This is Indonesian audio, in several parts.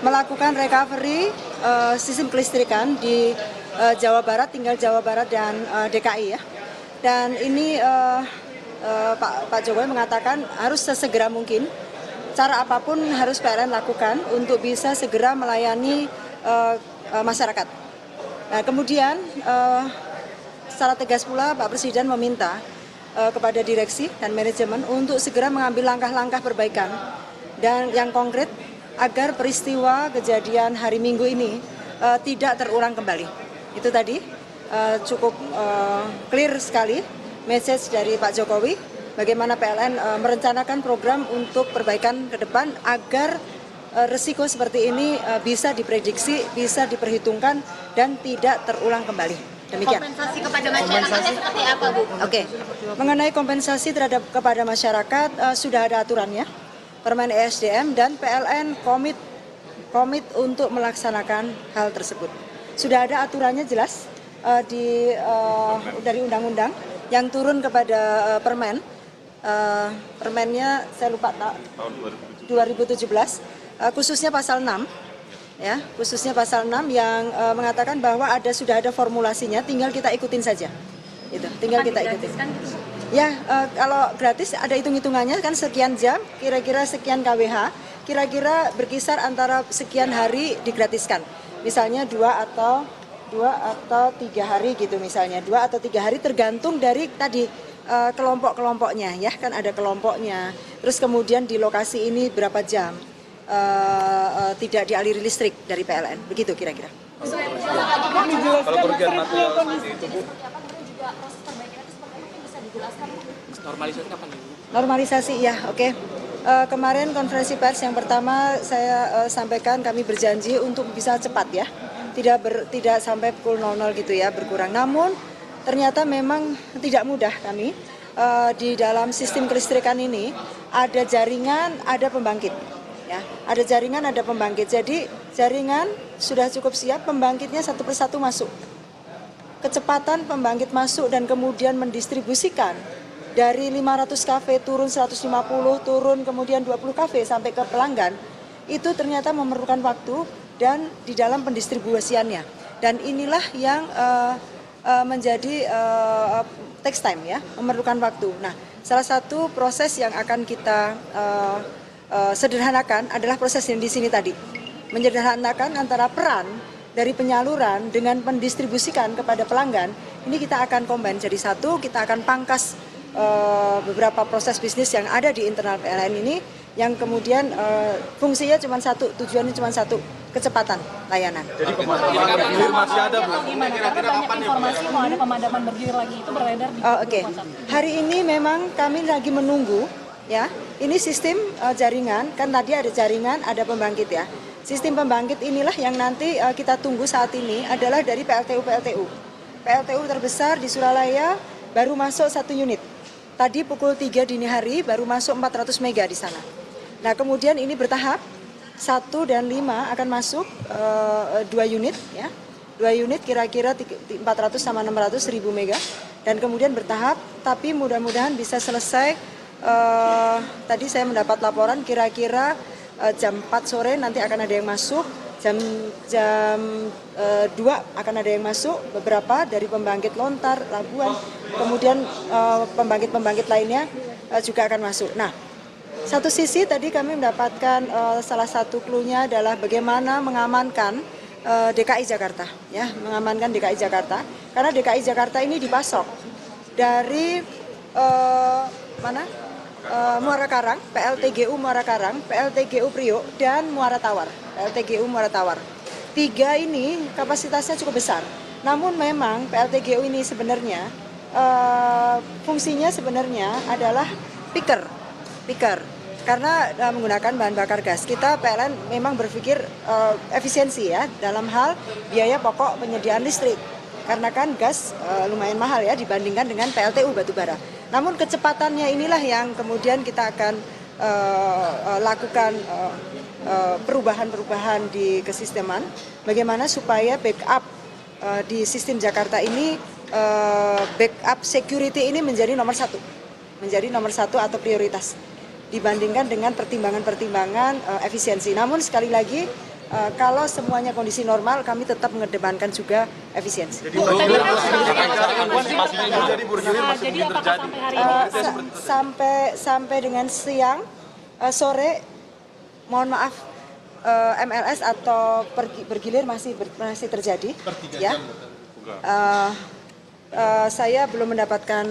melakukan recovery sistem kelistrikan di Jawa Barat, tinggal Jawa Barat dan DKI ya. Dan ini Pak Jokowi mengatakan harus sesegera mungkin, cara apapun harus PLN lakukan untuk bisa segera melayani masyarakat. Nah, kemudian secara tegas pula Pak Presiden meminta kepada direksi dan manajemen untuk segera mengambil langkah-langkah perbaikan dan yang konkret agar peristiwa kejadian hari Minggu ini tidak terulang kembali. Itu tadi cukup clear sekali message dari Pak Jokowi bagaimana PLN merencanakan program untuk perbaikan ke depan agar resiko seperti ini bisa diprediksi, bisa diperhitungkan dan tidak terulang kembali. Demikian. Kompensasi kepada masyarakatnya seperti apa, Bu? Oke, mengenai kompensasi kepada masyarakat sudah ada aturannya, Permen ESDM dan PLN komit untuk melaksanakan hal tersebut. Sudah ada aturannya jelas dari undang-undang yang turun kepada permen. Permennya saya lupa tahun 2017, khususnya pasal 6. Ya, khususnya pasal 6 yang mengatakan bahwa sudah ada formulasinya, tinggal kita ikutin saja. Itu, tinggal kita ikutin. Ya, kalau gratis ada hitung-hitungannya kan sekian jam, kira-kira sekian kWh, kira-kira berkisar antara sekian hari digratiskan. Misalnya 2 atau 3 hari gitu misalnya. 2 atau 3 hari tergantung dari tadi kelompok-kelompoknya ya, kan ada kelompoknya. Terus kemudian di lokasi ini berapa jam. Tidak dialiri listrik dari PLN, begitu kira-kira. Kalau kerugian material seperti itu, Bu, normalisasi kapan? Normalisasi ya, oke. Kemarin konferensi pers yang pertama saya sampaikan kami berjanji untuk bisa cepat ya, tidak sampai pukul 00 gitu ya, berkurang. Namun ternyata memang tidak mudah kami di dalam sistem kelistrikan ini ada jaringan, ada pembangkit. Ya, ada jaringan, ada pembangkit. Jadi jaringan sudah cukup siap, pembangkitnya satu persatu masuk. Kecepatan pembangkit masuk dan kemudian mendistribusikan dari 500 kV turun 150, turun kemudian 20 kV sampai ke pelanggan, itu ternyata memerlukan waktu dan di dalam pendistribusiannya. Dan inilah yang menjadi takes time ya, memerlukan waktu. Nah, salah satu proses yang akan kita sederhanakan adalah proses yang di sini tadi, menyederhanakan antara peran dari penyaluran dengan mendistribusikan kepada pelanggan. Ini kita akan combine jadi satu, kita akan pangkas beberapa proses bisnis yang ada di internal PLN ini yang kemudian fungsinya cuma satu, tujuannya cuma satu, kecepatan layanan. Jadi pemadaman bergilir masih ada, Bu? Kira-kira banyak informasi mau ada pemadaman bergilir lagi itu beredar di Oke. Hari ini memang kami lagi menunggu. Ya, ini sistem jaringan, kan tadi ada jaringan, ada pembangkit ya. Sistem pembangkit inilah yang nanti kita tunggu saat ini adalah dari PLTU. PLTU terbesar di Suralaya baru masuk 1 unit. Tadi pukul 3 dini hari baru masuk 400 mega di sana. Nah kemudian ini bertahap, 1 dan 5 akan masuk 2 unit ya. 2 unit kira-kira 400 sama 600 ribu mega. Dan kemudian bertahap, tapi mudah-mudahan bisa selesai. Tadi saya mendapat laporan kira-kira jam 4 sore nanti akan ada yang masuk, jam 2 akan ada yang masuk, beberapa dari pembangkit Lontar, Labuan, kemudian pembangkit-pembangkit lainnya juga akan masuk. Nah, satu sisi tadi kami mendapatkan salah satu clue-nya adalah bagaimana mengamankan DKI Jakarta, ya, mengamankan DKI Jakarta, karena DKI Jakarta ini dipasok dari Muara Karang, PLTGU Muara Karang, PLTGU Priok, dan Muara Tawar, PLTGU Muara Tawar. 3 ini kapasitasnya cukup besar. Namun memang PLTGU ini sebenarnya fungsinya sebenarnya adalah picker, karena menggunakan bahan bakar gas. Kita PLN memang berpikir efisiensi ya dalam hal biaya pokok penyediaan listrik. Karena kan gas lumayan mahal ya dibandingkan dengan PLTU batubara. Namun kecepatannya inilah yang kemudian kita akan lakukan perubahan-perubahan di kesisteman. Bagaimana supaya backup di sistem Jakarta ini, backup security ini menjadi nomor satu atau prioritas dibandingkan dengan pertimbangan-pertimbangan efisiensi. Namun sekali lagi kalau semuanya kondisi normal, kami tetap mengedepankan juga efisiensi. Jadi apakah sampai hari ini Sampai dengan siang, sore, mohon maaf, MLS atau bergilir masih terjadi. Ya. Saya belum mendapatkan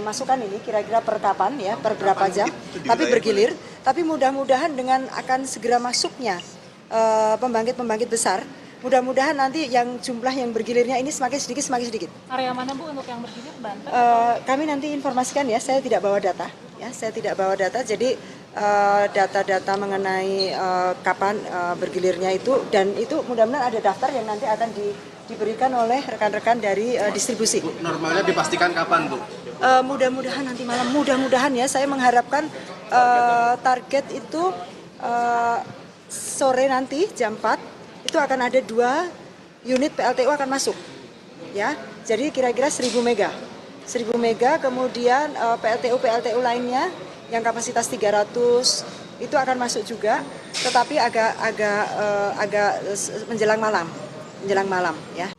masukan ini kira-kira per kapan ya, per berapa jam, tapi bergilir. Tapi mudah-mudahan dengan akan segera masuknya pembangkit besar, mudah-mudahan nanti yang jumlah yang bergilirnya ini semakin sedikit. area mana Bu untuk yang bergilir, Banten? Kami nanti informasikan ya, saya tidak bawa data. Jadi data-data mengenai kapan bergilirnya itu, dan itu mudah-mudahan ada daftar yang nanti akan diberikan oleh rekan-rekan dari distribusi. Normalnya dipastikan kapan, Bu? Mudah-mudahan nanti malam, mudah-mudahan ya, saya mengharapkan target itu sore nanti jam 4 itu akan ada 2 unit PLTU akan masuk. Ya, jadi kira-kira 1000 mega. 1000 mega, kemudian PLTU lainnya yang kapasitas 300 itu akan masuk juga, tetapi agak menjelang malam ya.